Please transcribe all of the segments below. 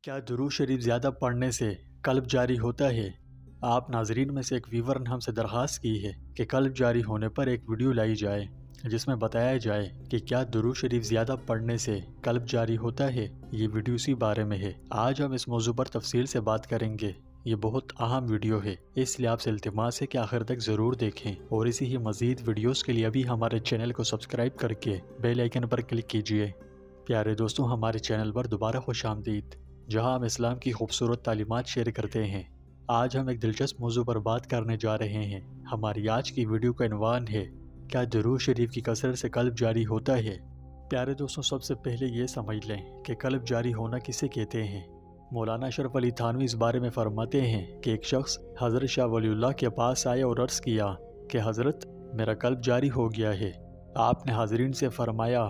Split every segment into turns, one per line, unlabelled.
کیا درود شریف زیادہ پڑھنے سے قلب جاری ہوتا ہے؟ آپ ناظرین میں سے ایک ویور نے ہم سے درخواست کی ہے کہ قلب جاری ہونے پر ایک ویڈیو لائی جائے جس میں بتایا جائے کہ کیا درود شریف زیادہ پڑھنے سے قلب جاری ہوتا ہے۔ یہ ویڈیو اسی بارے میں ہے۔ آج ہم اس موضوع پر تفصیل سے بات کریں گے۔ یہ بہت اہم ویڈیو ہے، اس لیے آپ سے التماس ہے کہ آخر تک ضرور دیکھیں اور اسی ہی مزید ویڈیوز کے لیے ابھی ہمارے چینل کو سبسکرائب کر کے بیل آئیکن پر کلک کیجئے۔ پیارے دوستوں، ہمارے چینل پر دوبارہ خوش آمدید، جہاں ہم اسلام کی خوبصورت تعلیمات شیئر کرتے ہیں۔ آج ہم ایک دلچسپ موضوع پر بات کرنے جا رہے ہیں۔ ہماری آج کی ویڈیو کا عنوان ہے، کیا درود شریف کی کثرت سے قلب جاری ہوتا ہے؟ پیارے دوستوں، سب سے پہلے یہ سمجھ لیں کہ قلب جاری ہونا کسے کہتے ہیں۔ مولانا اشرف علی تھانوی اس بارے میں فرماتے ہیں کہ ایک شخص حضرت شاہ ولی اللہ کے پاس آیا اور عرض کیا کہ حضرت، میرا قلب جاری ہو گیا ہے۔ آپ نے حاضرین سے فرمایا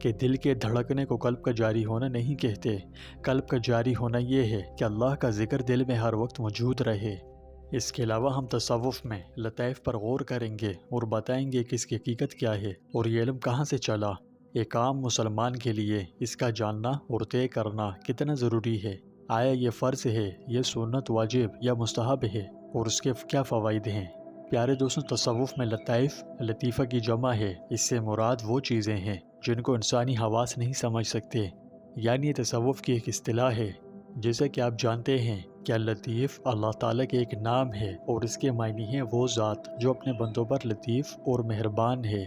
کہ دل کے دھڑکنے کو قلب کا جاری ہونا نہیں کہتے۔ قلب کا جاری ہونا یہ ہے کہ اللہ کا ذکر دل میں ہر وقت موجود رہے۔ اس کے علاوہ ہم تصوف میں لطائف پر غور کریں گے اور بتائیں گے کہ اس کی حقیقت کیا ہے اور یہ علم کہاں سے چلا۔ ایک عام مسلمان کے لیے اس کا جاننا اور طے کرنا کتنا ضروری ہے۔ آیا یہ فرض ہے، یہ سنت، واجب یا مستحب ہے، اور اس کے کیا فوائد ہیں؟ پیارے دوستوں، تصوف میں لطائف لطیفہ کی جمع ہے۔ اس سے مراد وہ چیزیں ہیں جن کو انسانی حواس نہیں سمجھ سکتے، یعنی یہ تصوف کی ایک اصطلاح ہے۔ جیسا کہ آپ جانتے ہیں کہ لطیف اللہ تعالیٰ کے ایک نام ہے اور اس کے معنی ہے وہ ذات جو اپنے بندوں پر لطیف اور مہربان ہے۔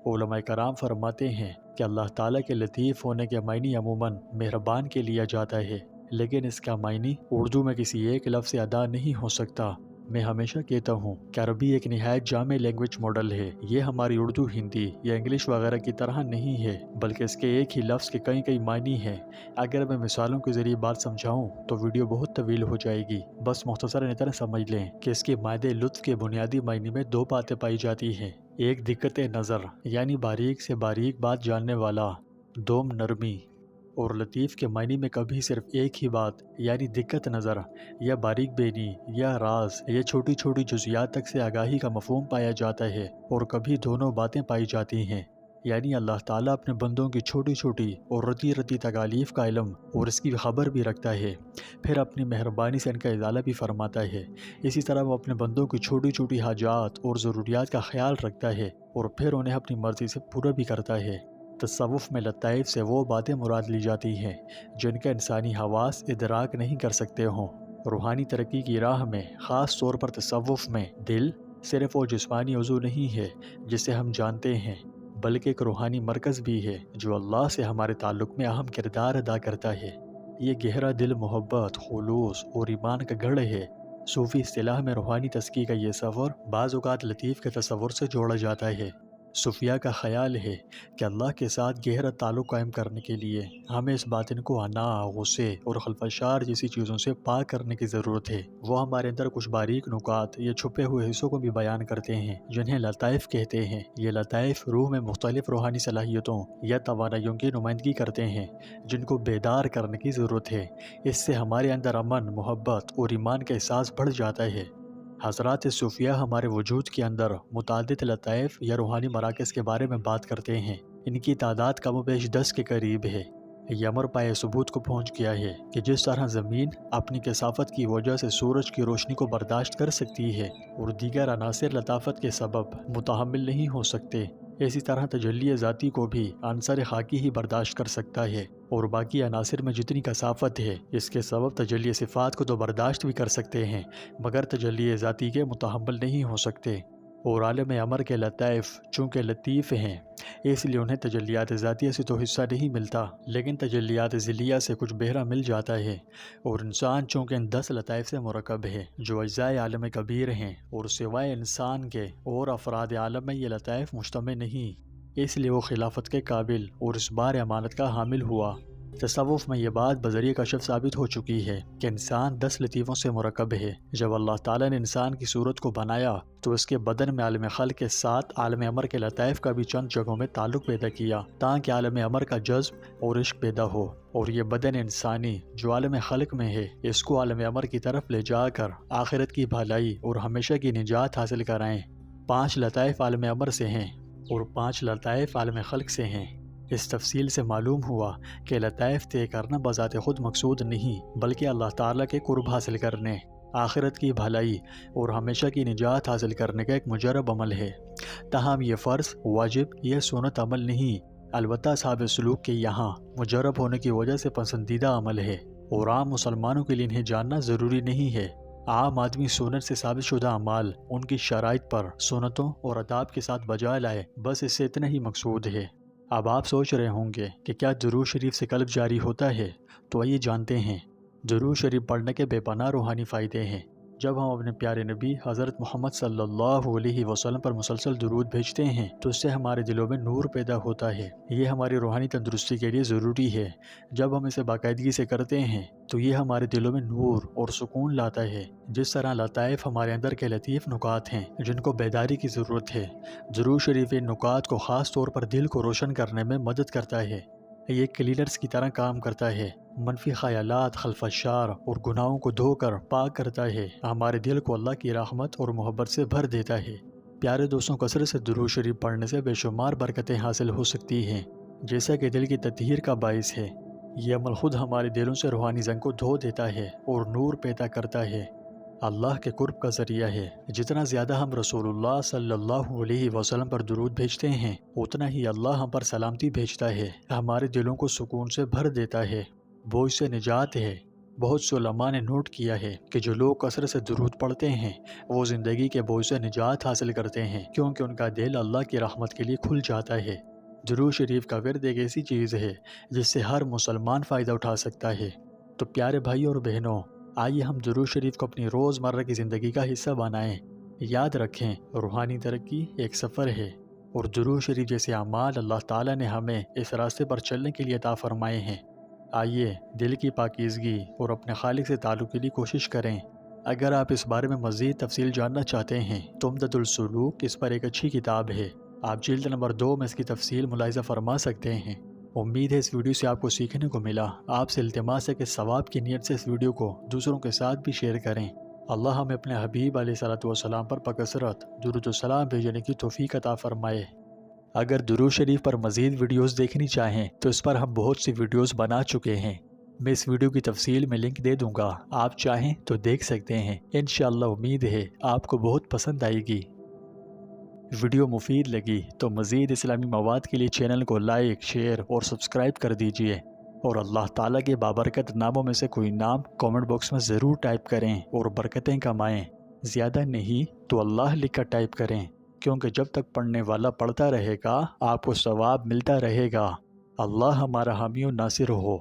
علماء کرام فرماتے ہیں کہ اللہ تعالیٰ کے لطیف ہونے کے معنی عموماً مہربان کے لیا جاتا ہے، لیکن اس کا معنی اردو میں کسی ایک لفظ سے ادا نہیں ہو سکتا۔ میں ہمیشہ کہتا ہوں کہ عربی ایک نہایت جامع لینگویج ماڈل ہے۔ یہ ہماری اردو، ہندی یا انگلش وغیرہ کی طرح نہیں ہے، بلکہ اس کے ایک ہی لفظ کے کئی معنی ہیں۔ اگر میں مثالوں کے ذریعے بات سمجھاؤں تو ویڈیو بہت طویل ہو جائے گی۔ بس مختصراً اتنا سمجھ لیں کہ اس کے مادے لطف کے بنیادی معنی میں دو باتیں پائی جاتی ہیں۔ ایک دقت نظر، یعنی باریک سے باریک بات جاننے والا، دوم نرمی، اور لطیف کے معنی میں کبھی صرف ایک ہی بات، یعنی دقت نظر یا باریک بینی یا راز یا چھوٹی چھوٹی جزیات تک سے آگاہی کا مفہوم پایا جاتا ہے، اور کبھی دونوں باتیں پائی جاتی ہیں، یعنی اللہ تعالیٰ اپنے بندوں کی چھوٹی چھوٹی اور رتی رتی تکالیف کا علم اور اس کی خبر بھی رکھتا ہے، پھر اپنی مہربانی سے ان کا ازالہ بھی فرماتا ہے۔ اسی طرح وہ اپنے بندوں کی چھوٹی چھوٹی حاجات اور ضروریات کا خیال رکھتا ہے اور پھر انہیں اپنی مرضی سے پورا بھی کرتا ہے۔ تصوف میں لطائف سے وہ باتیں مراد لی جاتی ہیں جن کا انسانی حواس ادراک نہیں کر سکتے ہوں۔ روحانی ترقی کی راہ میں، خاص طور پر تصوف میں، دل صرف وہ جسمانی عضو نہیں ہے جسے ہم جانتے ہیں، بلکہ ایک روحانی مرکز بھی ہے جو اللہ سے ہمارے تعلق میں اہم کردار ادا کرتا ہے۔ یہ گہرا دل محبت، خلوص اور ایمان کا گڑھ ہے۔ صوفی اصطلاح میں روحانی تزکیے کا یہ سفر بعض اوقات لطیف کے تصور سے جوڑا جاتا ہے۔ صوفیہ کا خیال ہے کہ اللہ کے ساتھ گہرا تعلق قائم کرنے کے لیے ہمیں اس باطن کو انا، غصے اور خلفشار جیسی چیزوں سے پاک کرنے کی ضرورت ہے۔ وہ ہمارے اندر کچھ باریک نکات یا چھپے ہوئے حصوں کو بھی بیان کرتے ہیں جنہیں لطائف کہتے ہیں۔ یہ لطائف روح میں مختلف روحانی صلاحیتوں یا توانائیوں کی نمائندگی کرتے ہیں جن کو بیدار کرنے کی ضرورت ہے۔ اس سے ہمارے اندر امن، محبت اور ایمان کا احساس بڑھ جاتا ہے۔ حضرات صوفیہ ہمارے وجود کے اندر متعدد لطائف یا روحانی مراکز کے بارے میں بات کرتے ہیں۔ ان کی تعداد کم و بیش 10 کے قریب ہے۔ یہ امر پائے ثبوت کو پہنچ گیا ہے کہ جس طرح زمین اپنی کثافت کی وجہ سے سورج کی روشنی کو برداشت کر سکتی ہے اور دیگر عناصر لطافت کے سبب متحمل نہیں ہو سکتے، اسی طرح تجلی ذاتی کو بھی عنصر خاکی ہی برداشت کر سکتا ہے، اور باقی عناصر میں جتنی کثافت ہے اس کے سبب تجلی صفات کو تو برداشت بھی کر سکتے ہیں مگر تجلی ذاتی کے متحمل نہیں ہو سکتے۔ اور عالم امر کے لطائف چونکہ لطیف ہیں اس لیے انہیں تجلیات ذاتیہ سے تو حصہ نہیں ملتا، لیکن تجلیات ذلیہ سے کچھ بہرا مل جاتا ہے۔ اور انسان چونکہ ان 10 لطائف سے مرکب ہے جو اجزائے عالم کبیر ہیں، اور سوائے انسان کے اور افراد عالم میں یہ لطائف مجتمع نہیں، اس لیے وہ خلافت کے قابل اور اس بار امانت کا حامل ہوا۔ تصوف میں یہ بات بذریعہ کشف ثابت ہو چکی ہے کہ انسان 10 لطیفوں سے مرکب ہے۔ جب اللہ تعالیٰ نے انسان کی صورت کو بنایا تو اس کے بدن میں عالم خلق کے ساتھ عالم امر کے لطائف کا بھی چند جگہوں میں تعلق پیدا کیا تاکہ عالم امر کا جذب اور عشق پیدا ہو، اور یہ بدن انسانی جو عالم خلق میں ہے اس کو عالم امر کی طرف لے جا کر آخرت کی بھلائی اور ہمیشہ کی نجات حاصل کرائیں۔ 5 لطائف عالم امر سے ہیں اور 5 لطائف عالم خلق سے ہیں۔ اس تفصیل سے معلوم ہوا کہ لطائف طے کرنا بذات خود مقصود نہیں، بلکہ اللہ تعالیٰ کے قرب حاصل کرنے، آخرت کی بھلائی اور ہمیشہ کی نجات حاصل کرنے کا ایک مجرب عمل ہے۔ تاہم یہ فرض، واجب یا سنت عمل نہیں، البتہ اصحاب سلوک کے یہاں مجرب ہونے کی وجہ سے پسندیدہ عمل ہے، اور عام مسلمانوں کے لیے انہیں جاننا ضروری نہیں ہے۔ عام آدمی سنت سے ثابت شدہ اعمال ان کی شرائط پر سنتوں اور آداب کے ساتھ بجا لائے، بس اس سے اتنا ہی مقصود ہے۔ اب آپ سوچ رہے ہوں گے کہ کیا درود شریف سے قلب جاری ہوتا ہے؟ تو آئیے جانتے ہیں۔ درود شریف پڑھنے کے بے پناہ روحانی فائدے ہیں۔ جب ہم اپنے پیارے نبی حضرت محمد صلی اللہ علیہ وسلم پر مسلسل درود بھیجتے ہیں تو اس سے ہمارے دلوں میں نور پیدا ہوتا ہے۔ یہ ہماری روحانی تندرستی کے لیے ضروری ہے۔ جب ہم اسے باقاعدگی سے کرتے ہیں تو یہ ہمارے دلوں میں نور اور سکون لاتا ہے۔ جس طرح لطائف ہمارے اندر کے لطیف نکات ہیں جن کو بیداری کی ضرورت ہے، درود شریف ان نکات کو خاص طور پر دل کو روشن کرنے میں مدد کرتا ہے۔ یہ کلینرز کی طرح کام کرتا ہے، منفی خیالات، خلفشار اور گناہوں کو دھو کر پاک کرتا ہے، ہمارے دل کو اللہ کی رحمت اور محبت سے بھر دیتا ہے۔ پیارے دوستوں، کثرت سے درود شریف پڑھنے سے بے شمار برکتیں حاصل ہو سکتی ہیں، جیسا کہ دل کی تطہیر کا باعث ہے۔ یہ عمل خود ہمارے دلوں سے روحانی زنگ کو دھو دیتا ہے اور نور پیدا کرتا ہے، اللہ کے قرب کا ذریعہ ہے۔ جتنا زیادہ ہم رسول اللہ صلی اللہ علیہ وسلم پر درود بھیجتے ہیں، اتنا ہی اللہ ہم پر سلامتی بھیجتا ہے، ہمارے دلوں کو سکون سے بھر دیتا ہے، بوجھ سے نجات ہے۔ بہت سے علماء نے نوٹ کیا ہے کہ جو لوگ کثرت سے درود پڑھتے ہیں وہ زندگی کے بوجھ سے نجات حاصل کرتے ہیں، کیونکہ ان کا دل اللہ کی رحمت کے لیے کھل جاتا ہے۔ درود شریف کا ورد ایک ایسی چیز ہے جس سے ہر مسلمان فائدہ اٹھا سکتا ہے۔ تو پیارے بھائی اور بہنوں، آئیے ہم درود شریف کو اپنی روزمرہ کی زندگی کا حصہ بنائیں۔ یاد رکھیں، روحانی ترقی ایک سفر ہے، اور درود شریف جیسے اعمال اللہ تعالیٰ نے ہمیں اس راستے پر چلنے کے لیے عطا فرمائے ہیں۔ آئیے دل کی پاکیزگی اور اپنے خالق سے تعلق کے لیے کوشش کریں۔ اگر آپ اس بارے میں مزید تفصیل جاننا چاہتے ہیں تو عمدۃ السلوک اس پر ایک اچھی کتاب ہے، آپ جلد نمبر 2 میں اس کی تفصیل ملاحظہ فرما سکتے ہیں۔ امید ہے اس ویڈیو سے آپ کو سیکھنے کو ملا۔ آپ سے التماس ہے کہ ثواب کی نیت سے اس ویڈیو کو دوسروں کے ساتھ بھی شیئر کریں۔ اللہ ہمیں اپنے حبیب علیہ الصلوۃ والسلام پر بکثرت درود و سلام بھیجنے کی توفیق عطا فرمائے۔ اگر درود شریف پر مزید ویڈیوز دیکھنی چاہیں تو اس پر ہم بہت سی ویڈیوز بنا چکے ہیں، میں اس ویڈیو کی تفصیل میں لنک دے دوں گا، آپ چاہیں تو دیکھ سکتے ہیں۔ انشاءاللہ امید ہے آپ کو بہت پسند آئے گی۔ ویڈیو مفید لگی تو مزید اسلامی مواد کے لیے چینل کو لائک، شیئر اور سبسکرائب کر دیجئے، اور اللہ تعالیٰ کے بابرکت ناموں میں سے کوئی نام کامنٹ باکس میں ضرور ٹائپ کریں اور برکتیں کمائیں۔ زیادہ نہیں تو اللہ لکھ کر ٹائپ کریں، کیونکہ جب تک پڑھنے والا پڑھتا رہے گا آپ کو ثواب ملتا رہے گا۔ اللہ ہمارا حامی و ناصر ہو۔